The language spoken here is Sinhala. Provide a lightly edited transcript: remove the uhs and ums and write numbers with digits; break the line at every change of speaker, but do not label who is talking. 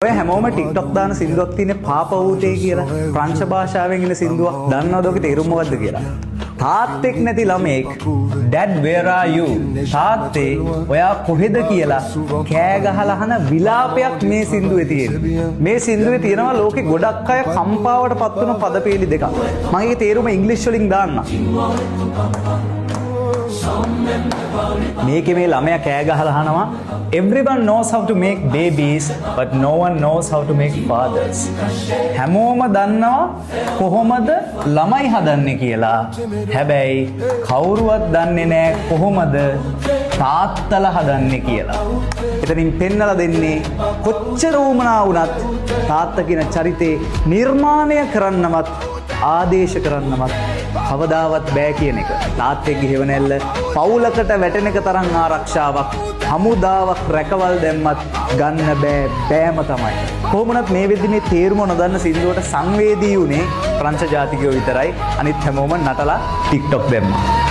ඔය හැමෝම TikTok දාන සින්දුවක් තියෙන පාපවුතේ කියලා ප්‍රංශ භාෂාවෙන් ඉන්න සින්දුවක් දන්නවද ඔගේ තේරුම මොකද්ද කියලා? තාත්තෙක් නැති ළමෙක් dad where are you? තාත්තේ ඔයා කොහෙද කියලා කෑ ගහලා අහන විලාපයක් මේ සින්දුවේ තියෙනවා. මේ සින්දුවේ තියෙනවා ලෝකේ ගොඩක් අය කම්පාවට පත් වෙන පදපේලි දෙකක්. මම ඒකේ තේරුම ඉංග්‍රීසි වලින් දාන්නම්. මේකේ මේ ළමයා කෑ ගහලා අහනවා everyone knows how to make babies but no one knows how to make fathers. හැමෝම දන්නවා කොහොමද ළමයි හදන්නේ කියලා. හැබැයි කවුරුවත් දන්නේ නැහැ කොහොමද තාත්තලා හදන්නේ කියලා. එතනින් පෙන්නලා දෙන්නේ කොච්චර වුමනා වුණත් තාත්තා කියන චරිතේ නිර්මාණය කරන්නවත් ආදේශ කරන්නවත් කවදාවත් බෑ කියන එක. තාත්තෙක්ගේ හේවණැල්ල පවුලකට වැටෙන එක තරම් ආරක්ෂාවක් හමුදාවක් රැකවල් දැම්මත් ගන්න බෑම තමයි. කොහොමුණත් මේ වෙද්දි මේ තේරුම නොදන්න සින්දුවට සංවේදී උනේ ප්‍රංශ ජාතිකයෝ විතරයි. අනිත් හැමෝම නටලා TikTok දැම්මා.